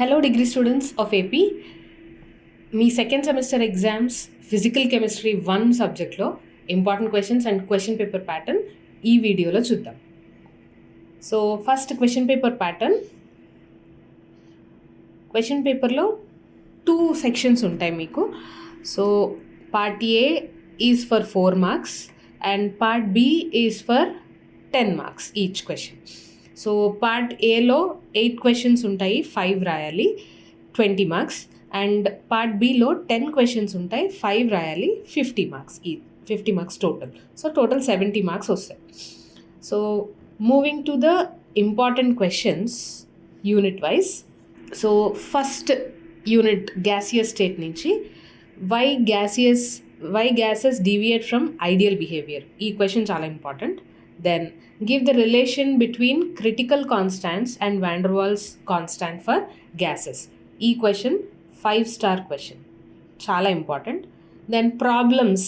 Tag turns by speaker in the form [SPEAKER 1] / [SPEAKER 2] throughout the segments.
[SPEAKER 1] Hello, degree students of AP. మీ second semester exams physical chemistry 1 సబ్జెక్ట్లో important questions and question paper pattern ఈ వీడియోలో చూద్దాం. So first question paper pattern. Question పేపర్లో 2 sections ఉంటాయి మీకు. So part A is for 4 marks and part B is for 10 marks each question. So part ఏలో 8 questions ఉంటాయి, 5 రాయాలి, 20 మార్క్స్. అండ్ పార్ట్ బిలో 10 క్వశ్చన్స్ ఉంటాయి, 5 రాయాలి, 50 marks. 50 marks total. So total 70 marks వస్తాయి. So moving to the important questions unit wise. So first unit gaseous state నుంచి why gases deviate from ideal behaviour. ఈ question చాలా important. Then give the relation between critical constants and van der Waals constant for gases. E question 5-star question. Chala important. Then problems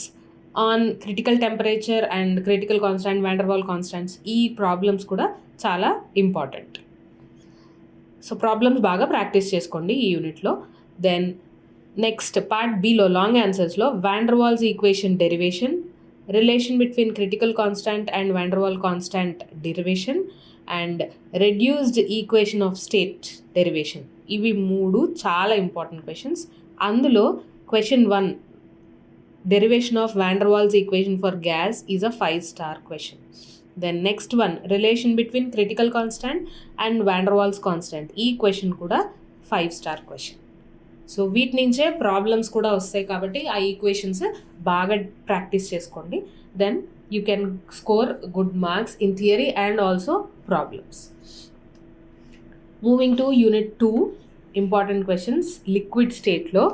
[SPEAKER 1] on critical temperature and critical constant, van der Waals constants. E problems kuda chala important. So problems baga practice cheskondi ee unit lo. Then next part B lo long answers lo van der Waals equation derivation, relation between critical constant and van der Waals constant derivation, and reduced equation of state derivation. ఇవి 3 చాలా important questions. అందులో question 1 derivation of van der Waals equation for gas is a 5-star question. Then next one, relation between critical constant and van der Waals constant. ఈ question కూడా 5-star question. So వీటి నుంచే problems కూడా వస్తాయి కాబట్టి ఆ equations బాగా practice చేసుకోండి. Then you can score good marks in theory and also problems. Moving to unit 2 important questions. Liquid స్టేట్లో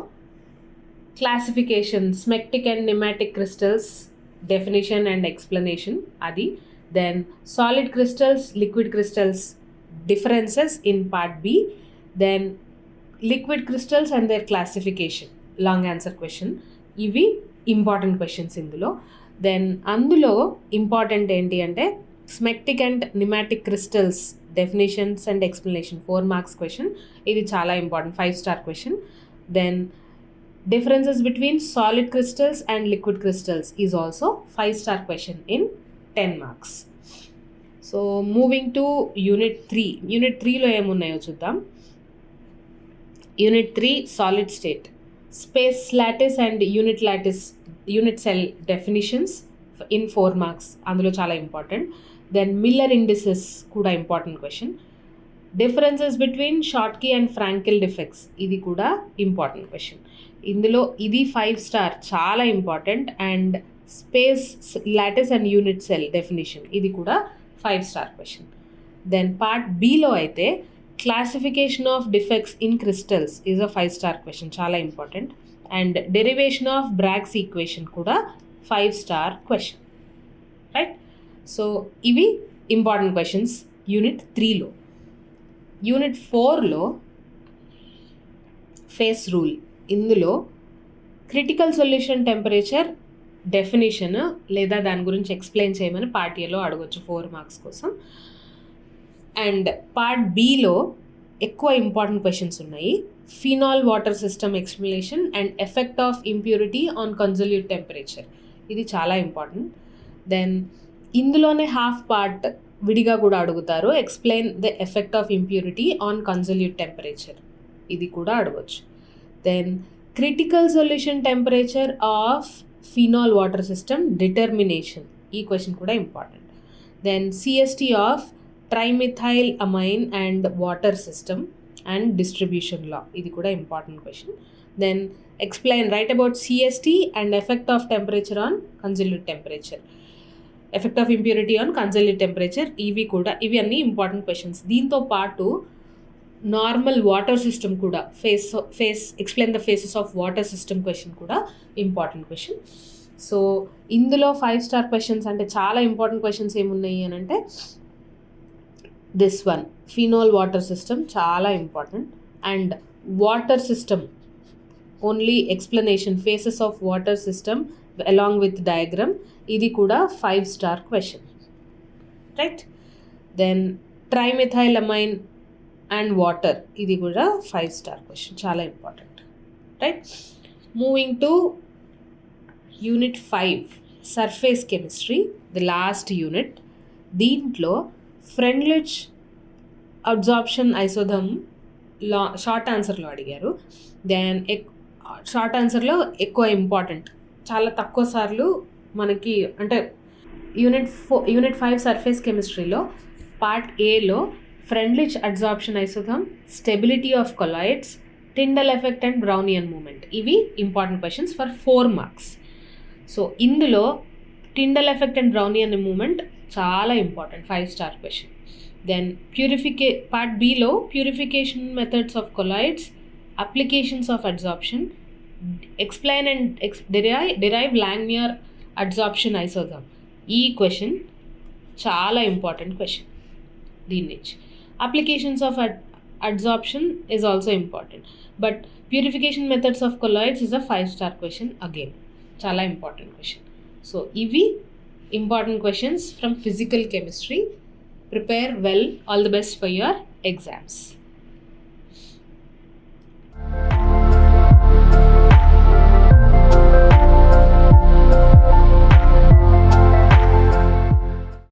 [SPEAKER 1] classification, smectic and nematic crystals definition and explanation అది. Then solid crystals, liquid crystals differences in part B. Then liquid crystals and their classification, long answer question. ఇవి important questions ఇందులో. దెన్ అందులో important ఏంటి అంటే smectic and nematic crystals definitions and explanation 4 marks question. ఇది చాలా important, 5-star question. Then differences between solid crystals and liquid crystals is also 5-star question in 10 marks. So moving to unit 3. Unit 3లో ఏమున్నాయో చూద్దాం. Unit 3 solid state, space lattice and unit cell definitions in 4 marks. అందులో చాలా important. Then Miller indices కూడా important question. Differences between Schottky and Frenkel defects, ఇది కూడా important question. ఇందులో ఇది 5-star, చాలా important. And space lattice and unit cell definition, ఇది కూడా 5-star క్వశ్చన్. దెన్ పార్ట్ బిలో అయితే classification of defects in crystals is a 5-star question, చాలా important. and derivation of Bragg's equation కూడా 5-star question, right? సో ఇవి important questions unit 3లో. Unit 4లో phase rule. ఇందులో క్రిటికల్ సొల్యూషన్ టెంపరేచర్ డెఫినేషన్ లేదా దాని గురించి ఎక్స్ప్లెయిన్ చేయమని పార్ట్ ఏలో అడగొచ్చు 4 మార్క్స్ కోసం. అండ్ పార్ట్ బిలో ఎక్కువ ఇంపార్టెంట్ క్వశ్చన్స్ ఉన్నాయి. Phenol water system explanation and effect of impurity on consolute temperature, ఇది చాలా ఇంపార్టెంట్. దెన్ ఇందులోనే హాఫ్ పార్ట్ విడిగా కూడా అడుగుతారు, explain the effect of impurity on consolute temperature, ఇది కూడా అడగవచ్చు. Then critical solution temperature of phenol water system determination, ఈ క్వశ్చన్ కూడా important. Then CST of trimethyl amine and water system and distribution law, ఇది కూడా important question. Then explain, write about CST and effect of temperature on consolute temperature, effect of impurity on consolute temperature, ఇవి అన్నీ important questions. దీంతో పాటు normal water system కూడా explain the phases of water system question కూడా important question. So ఇందులో 5-star questions అంటే చాలా important questions ఏమున్నాయి అని అంటే this one, phenol water system చాలా important. And water system only explanation, phases of water system along with diagram, ఇది కూడా 5-star question, right? Then trimethyl amine and water, ఇది కూడా 5 స్టార్ క్వశ్చన్, చాలా important. Right, moving to unit 5 surface chemistry, the last unit. దీంట్లో Freundlich absorption ఐసోథర్మ్ short ఆన్సర్లో అడిగారు. Then short ఆన్సర్లో ఎక్కువ important, చాలా తక్కువ సార్లు మనకి అంటే యూనిట్ 5 సర్ఫేస్ కెమిస్ట్రీలో పార్ట్ ఏలో Freundlich absorption isotherm, stability of colloids, Tyndall effect and Brownian moment, ఇవి important questions for 4 marks. So ఇందులో Tyndall effect and Brownian moment చాలా important, 5 star question. Then part బిలో purification methods of colloids, applications of absorption, explain and derive Langmuir absorption isotherm. ఈ question చాలా important question. దీని నుంచి applications of absorption is also important, but purification methods of colloids is a 5 star question again, చాలా important question. So ఇవి important questions from physical chemistry. Prepare well, all the best for your exams.